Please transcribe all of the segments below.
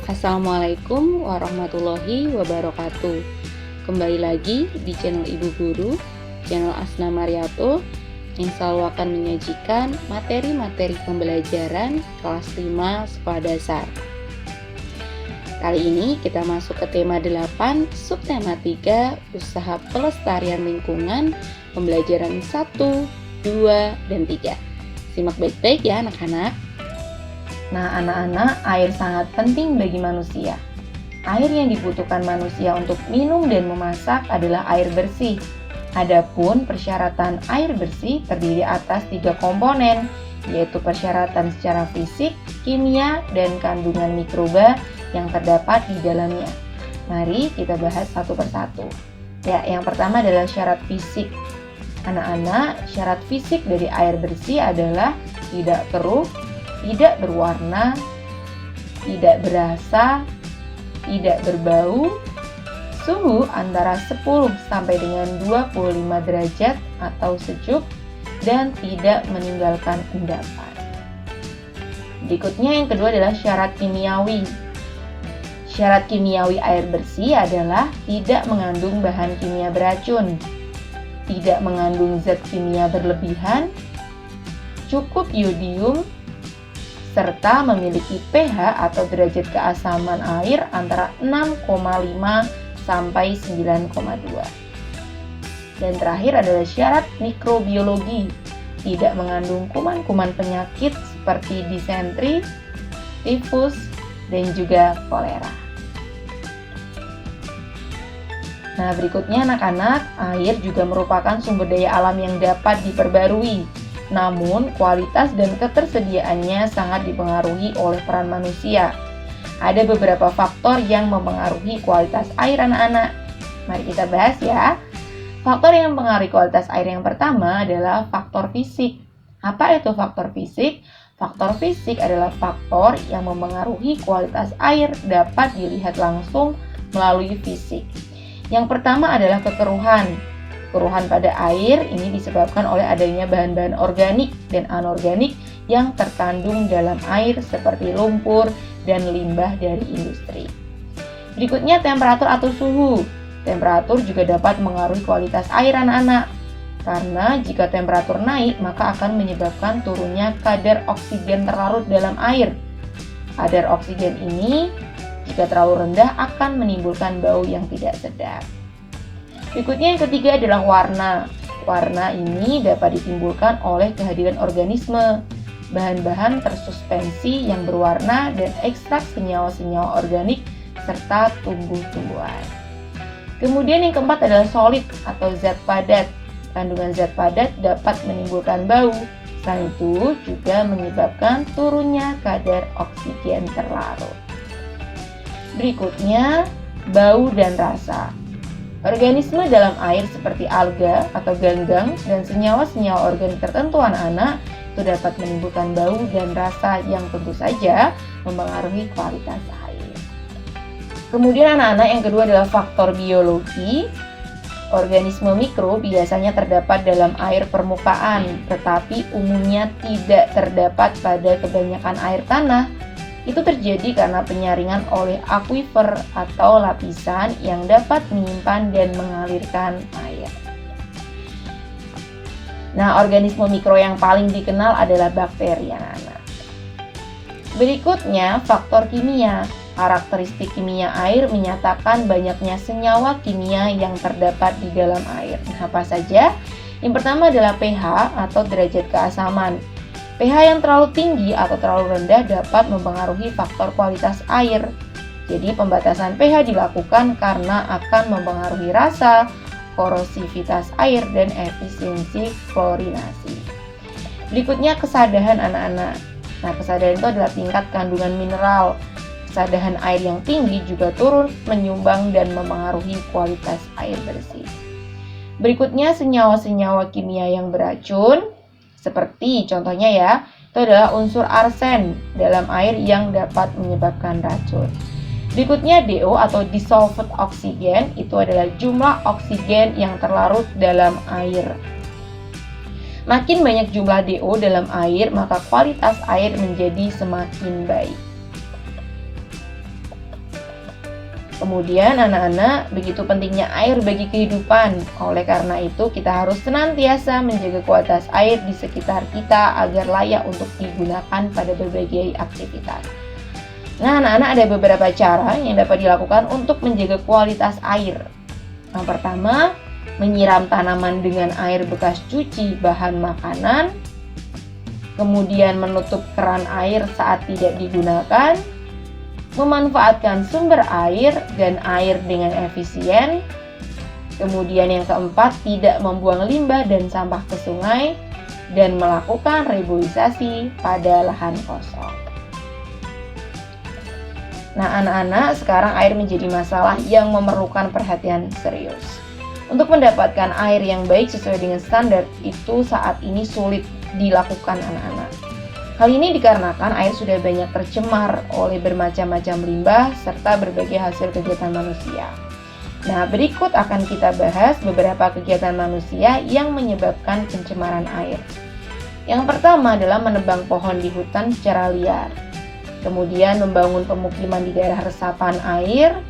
Assalamualaikum warahmatullahi wabarakatuh. Kembali lagi di channel Ibu Guru, channel Asna Mariatul, yang selalu akan menyajikan materi-materi pembelajaran kelas 5 sekolah dasar. Kali ini kita masuk ke tema 8, subtema 3, usaha pelestarian lingkungan, pembelajaran 1, 2, dan 3. Simak baik-baik ya anak-anak. Nah anak-anak, air sangat penting bagi manusia. Air yang dibutuhkan manusia untuk minum dan memasak adalah air bersih. Adapun persyaratan air bersih terdiri atas 3 komponen, yaitu persyaratan secara fisik, kimia, dan kandungan mikroba yang terdapat di dalamnya. Mari kita bahas satu persatu. Ya, yang pertama adalah syarat fisik. Anak-anak, syarat fisik dari air bersih adalah tidak keruh, tidak berwarna, tidak berasa, tidak berbau, suhu antara 10 sampai dengan 25 derajat atau sejuk, dan tidak meninggalkan endapan. Berikutnya yang kedua adalah syarat kimiawi. Syarat kimiawi air bersih adalah tidak mengandung bahan kimia beracun, tidak mengandung zat kimia berlebihan, cukup iodium, serta memiliki pH atau derajat keasaman air antara 6,5 sampai 9,2. Dan terakhir adalah syarat mikrobiologi, tidak mengandung kuman-kuman penyakit seperti disentri, tifus, dan juga kolera. Nah, berikutnya anak-anak, air juga merupakan sumber daya alam yang dapat diperbarui. Namun, kualitas dan ketersediaannya sangat dipengaruhi oleh peran manusia. Ada beberapa faktor yang mempengaruhi kualitas air anak-anak. Mari kita bahas ya. Faktor yang mempengaruhi kualitas air yang pertama adalah faktor fisik. Apa itu faktor fisik? Faktor fisik adalah faktor yang mempengaruhi kualitas air dapat dilihat langsung melalui fisik. Yang pertama adalah kekeruhan. Keruhan pada air ini disebabkan oleh adanya bahan-bahan organik dan anorganik yang terkandung dalam air seperti lumpur dan limbah dari industri. Berikutnya temperatur atau suhu. Temperatur juga dapat mengaruhi kualitas air anak-anak. Karena jika temperatur naik maka akan menyebabkan turunnya kadar oksigen terlarut dalam air. Kadar oksigen ini jika terlalu rendah akan menimbulkan bau yang tidak sedap. Berikutnya yang ketiga adalah warna. Warna ini dapat ditimbulkan oleh kehadiran organisme, bahan-bahan tersuspensi yang berwarna dan ekstrak senyawa-senyawa organik serta tumbuh-tumbuhan. Kemudian yang keempat adalah solid atau zat padat. Kandungan zat padat dapat menimbulkan bau. Selain itu juga menyebabkan turunnya kadar oksigen terlarut. Berikutnya, bau dan rasa. Organisme dalam air seperti alga atau ganggang dan senyawa-senyawa organik tertentu anak-anak itu dapat menimbulkan bau dan rasa yang tentu saja mempengaruhi kualitas air. Kemudian anak-anak yang kedua adalah faktor biologi. Organisme mikro biasanya terdapat dalam air permukaan, tetapi umumnya tidak terdapat pada kebanyakan air tanah. Itu terjadi karena penyaringan oleh akuifer atau lapisan yang dapat menyimpan dan mengalirkan air. Nah, organisme mikro yang paling dikenal adalah bakteri anak-anak. Berikutnya, faktor kimia. Karakteristik kimia air menyatakan banyaknya senyawa kimia yang terdapat di dalam air. Nah, apa saja? Yang pertama adalah pH atau derajat keasaman. pH yang terlalu tinggi atau terlalu rendah dapat mempengaruhi faktor kualitas air. Jadi pembatasan pH dilakukan karena akan mempengaruhi rasa, korosivitas air, dan efisiensi klorinasi. Berikutnya kesadahan anak-anak. Nah, kesadahan itu adalah tingkat kandungan mineral. Kesadahan air yang tinggi juga turun menyumbang dan mempengaruhi kualitas air bersih. Berikutnya senyawa-senyawa kimia yang beracun. Seperti contohnya ya, itu adalah unsur arsen dalam air yang dapat menyebabkan racun. Berikutnya DO atau dissolved oxygen, itu adalah jumlah oksigen yang terlarut dalam air. Makin banyak jumlah DO dalam air, maka kualitas air menjadi semakin baik. Kemudian anak-anak, begitu pentingnya air bagi kehidupan. Oleh karena itu, kita harus senantiasa menjaga kualitas air di sekitar kita agar layak untuk digunakan pada berbagai aktivitas. Nah, anak-anak, ada beberapa cara yang dapat dilakukan untuk menjaga kualitas air. Yang pertama, menyiram tanaman dengan air bekas cuci bahan makanan, kemudian menutup keran air saat tidak digunakan, memanfaatkan sumber air dan air dengan efisien. Kemudian yang keempat, tidak membuang limbah dan sampah ke sungai dan melakukan reboisasi pada lahan kosong. Nah, anak-anak, sekarang air menjadi masalah yang memerlukan perhatian serius. Untuk mendapatkan air yang baik sesuai dengan standar itu saat ini sulit dilakukan anak-anak. Hal ini dikarenakan air sudah banyak tercemar oleh bermacam-macam limbah serta berbagai hasil kegiatan manusia. Nah, berikut akan kita bahas beberapa kegiatan manusia yang menyebabkan pencemaran air. Yang pertama adalah menebang pohon di hutan secara liar. Kemudian membangun pemukiman di daerah resapan air.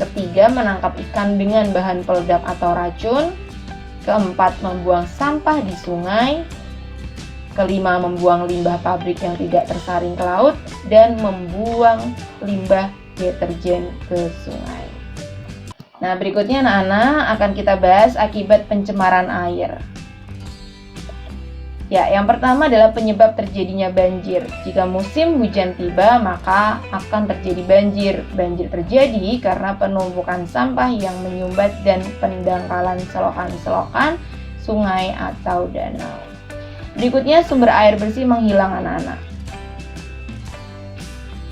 Ketiga, menangkap ikan dengan bahan peledak atau racun. Keempat, membuang sampah di sungai. Kelima, membuang limbah pabrik yang tidak tersaring ke laut. Dan membuang limbah deterjen ke sungai. Nah, berikutnya anak-anak akan kita bahas akibat pencemaran air. Ya, yang pertama adalah penyebab terjadinya banjir. Jika musim hujan tiba, maka akan terjadi banjir. Banjir terjadi karena penumpukan sampah yang menyumbat dan pendangkalan selokan-selokan, sungai atau danau. Berikutnya, sumber air bersih menghilang anak-anak.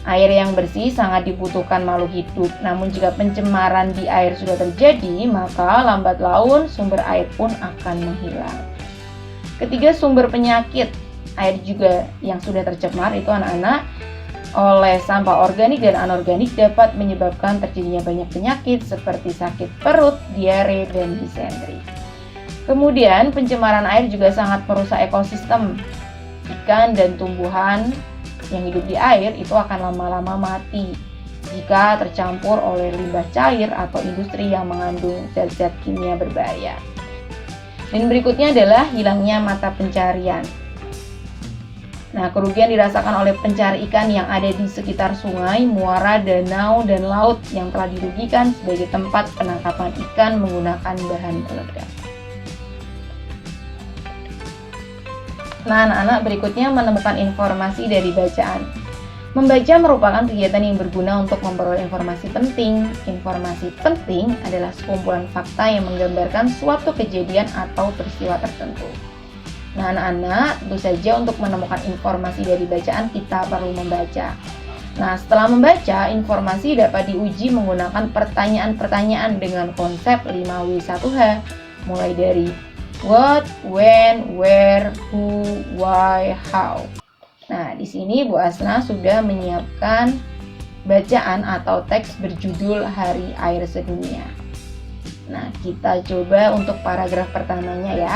Air yang bersih sangat dibutuhkan makhluk hidup. Namun jika pencemaran di air sudah terjadi, maka lambat laun sumber air pun akan menghilang. Ketiga, sumber penyakit. Air juga yang sudah tercemar itu anak-anak oleh sampah organik dan anorganik dapat menyebabkan terjadinya banyak penyakit seperti sakit perut, diare, dan disentri. Kemudian pencemaran air juga sangat merusak ekosistem. Ikan dan tumbuhan yang hidup di air itu akan lama-lama mati jika tercampur oleh limbah cair atau industri yang mengandung zat-zat kimia berbahaya. Dan berikutnya adalah hilangnya mata pencarian. Nah, kerugian dirasakan oleh pencari ikan yang ada di sekitar sungai, muara, danau, dan laut yang telah dirugikan sebagai tempat penangkapan ikan menggunakan bahan peledak. Nah, anak-anak, berikutnya menemukan informasi dari bacaan. Membaca merupakan kegiatan yang berguna untuk memperoleh informasi penting. Informasi penting adalah sekumpulan fakta yang menggambarkan suatu kejadian atau peristiwa tertentu. Nah, anak-anak, tentu saja untuk menemukan informasi dari bacaan kita perlu membaca. Nah, setelah membaca, informasi dapat diuji menggunakan pertanyaan-pertanyaan dengan konsep 5W1H, mulai dari what, when, where, who, why, how. Nah, di sini Bu Asna sudah menyiapkan bacaan atau teks berjudul Hari Air Sedunia. Nah, kita coba untuk paragraf pertamanya ya.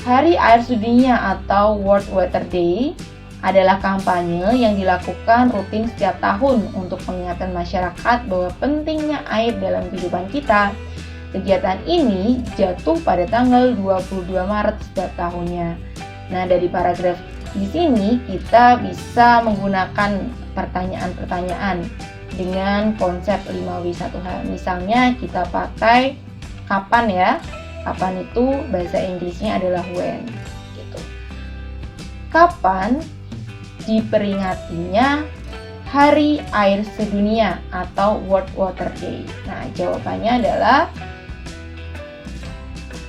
Hari Air Sedunia atau World Water Day adalah kampanye yang dilakukan rutin setiap tahun untuk mengingatkan masyarakat bahwa pentingnya air dalam kehidupan kita. Kegiatan ini jatuh pada tanggal 22 Maret setiap tahunnya. Nah, dari paragraf di sini kita bisa menggunakan pertanyaan-pertanyaan dengan konsep 5W1H. Misalnya kita pakai kapan ya. Kapan itu bahasa Inggrisnya adalah when gitu. Kapan diperingatinya Hari Air Sedunia atau World Water Day? Nah, jawabannya adalah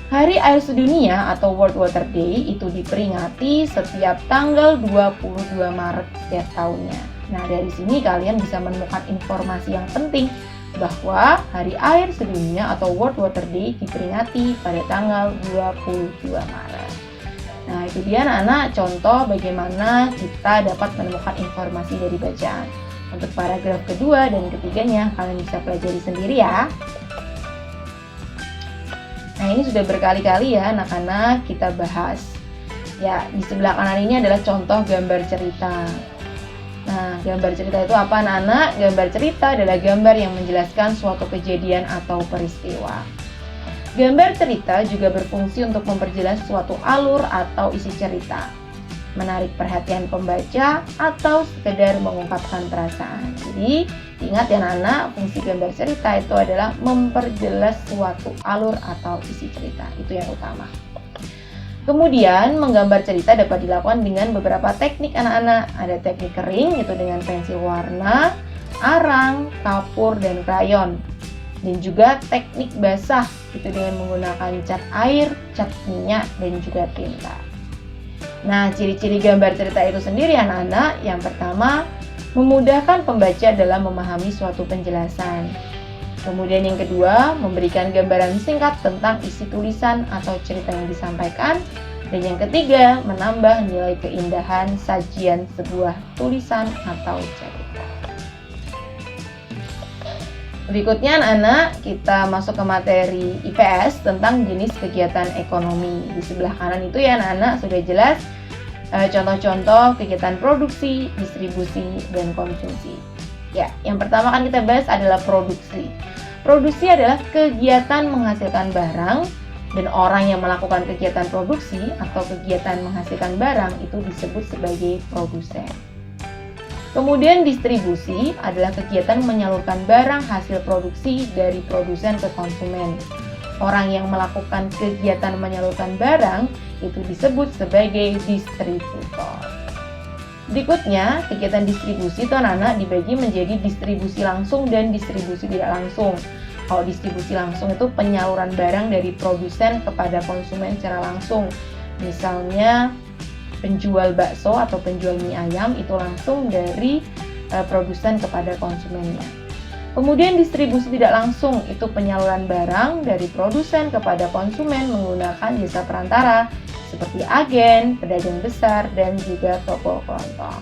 Hari Air Sedunia atau World Water Day itu diperingati setiap tanggal 22 Maret setiap tahunnya. Nah, dari sini kalian bisa menemukan informasi yang penting bahwa Hari Air Sedunia atau World Water Day diperingati pada tanggal 22 Maret. Nah, itu dia anak-anak contoh bagaimana kita dapat menemukan informasi dari bacaan. Untuk paragraf kedua dan ketiganya kalian bisa pelajari sendiri ya. Nah, ini sudah berkali-kali ya anak-anak kita bahas. Ya, di sebelah kanan ini adalah contoh gambar cerita. Nah, gambar cerita itu apa anak-anak? Gambar cerita adalah gambar yang menjelaskan suatu kejadian atau peristiwa. Gambar cerita juga berfungsi untuk memperjelas suatu alur atau isi cerita, menarik perhatian pembaca, atau sekedar mengungkapkan perasaan. Jadi, ingat ya anak-anak, fungsi gambar cerita itu adalah memperjelas suatu alur atau isi cerita. Itu yang utama. Kemudian, menggambar cerita dapat dilakukan dengan beberapa teknik anak-anak. Ada teknik kering, itu dengan pensil warna, arang, kapur, dan krayon. Dan juga teknik basah, itu dengan menggunakan cat air, cat minyak, dan juga tinta. Nah, ciri-ciri gambar cerita itu sendiri anak-anak. Yang pertama, memudahkan pembaca dalam memahami suatu penjelasan. Kemudian yang kedua, memberikan gambaran singkat tentang isi tulisan atau cerita yang disampaikan. Dan yang ketiga, menambah nilai keindahan sajian sebuah tulisan atau cerita. Berikutnya anak-anak, kita masuk ke materi IPS tentang jenis kegiatan ekonomi. Di sebelah kanan itu ya anak-anak sudah jelas contoh-contoh kegiatan produksi, distribusi, dan konsumsi. Ya, yang pertama kan kita bahas adalah produksi. Produksi adalah kegiatan menghasilkan barang, dan orang yang melakukan kegiatan produksi atau kegiatan menghasilkan barang itu disebut sebagai produsen. Kemudian distribusi adalah kegiatan menyalurkan barang hasil produksi dari produsen ke konsumen. Orang yang melakukan kegiatan menyalurkan barang itu disebut sebagai distributor. Berikutnya, kegiatan distribusi itu anak-anak dibagi menjadi distribusi langsung dan distribusi tidak langsung. Kalau distribusi langsung itu penyaluran barang dari produsen kepada konsumen secara langsung. Misalnya penjual bakso atau penjual mie ayam itu langsung dari produsen kepada konsumennya. Kemudian distribusi tidak langsung itu penyaluran barang dari produsen kepada konsumen menggunakan jasa perantara seperti agen, pedagang besar, dan juga toko kelontong.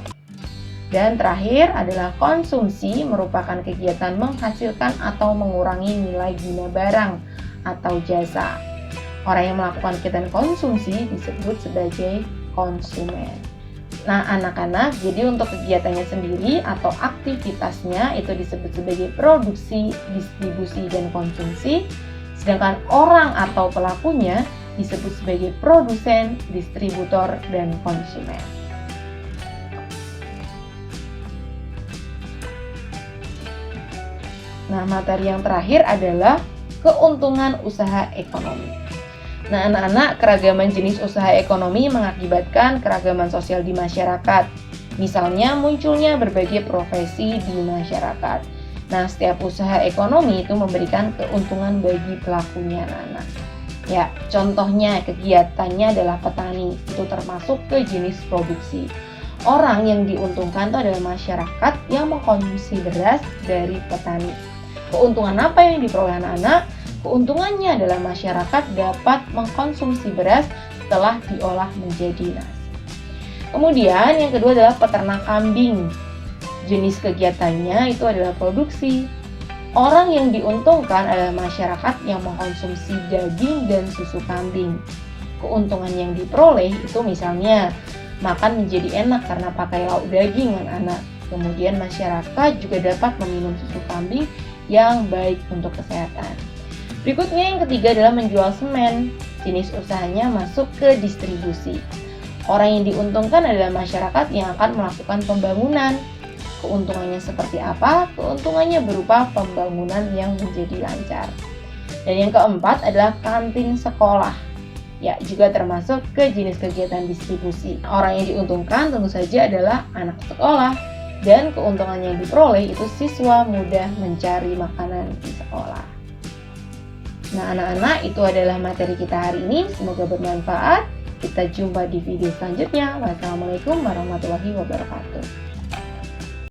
Dan terakhir adalah konsumsi, merupakan kegiatan menghasilkan atau mengurangi nilai guna barang atau jasa. Orang yang melakukan kegiatan konsumsi disebut sebagai konsumen. Nah anak-anak, jadi untuk kegiatannya sendiri atau aktivitasnya itu disebut sebagai produksi, distribusi, dan konsumsi. Sedangkan orang atau pelakunya disebut sebagai produsen, distributor, dan konsumen. Nah, materi yang terakhir adalah keuntungan usaha ekonomi. Nah, anak-anak, keragaman jenis usaha ekonomi mengakibatkan keragaman sosial di masyarakat. Misalnya, munculnya berbagai profesi di masyarakat. Nah, setiap usaha ekonomi itu memberikan keuntungan bagi pelakunya, anak-anak. Ya, contohnya kegiatannya adalah petani, itu termasuk ke jenis produksi. Orang yang diuntungkan itu adalah masyarakat yang mengkonsumsi beras dari petani. Keuntungan apa yang diperoleh anak-anak? Keuntungannya adalah masyarakat dapat mengkonsumsi beras setelah diolah menjadi nasi. Kemudian yang kedua adalah peternak kambing. Jenis kegiatannya itu adalah produksi. Orang yang diuntungkan adalah masyarakat yang mengkonsumsi daging dan susu kambing. Keuntungan yang diperoleh itu misalnya makan menjadi enak karena pakai lauk daging anak-anak. Kemudian masyarakat juga dapat meminum susu kambing yang baik untuk kesehatan. Berikutnya yang ketiga adalah menjual semen. Jenis usahanya masuk ke distribusi. Orang yang diuntungkan adalah masyarakat yang akan melakukan pembangunan. Keuntungannya seperti apa? Keuntungannya berupa pembangunan yang menjadi lancar. Dan yang keempat adalah kantin sekolah. Ya, juga termasuk ke jenis kegiatan distribusi. Orang yang diuntungkan tentu saja adalah anak sekolah. Dan keuntungan yang diperoleh itu siswa mudah mencari makanan di sekolah. Nah anak-anak, itu adalah materi kita hari ini. Semoga bermanfaat. Kita jumpa di video selanjutnya. Wassalamualaikum warahmatullahi wabarakatuh.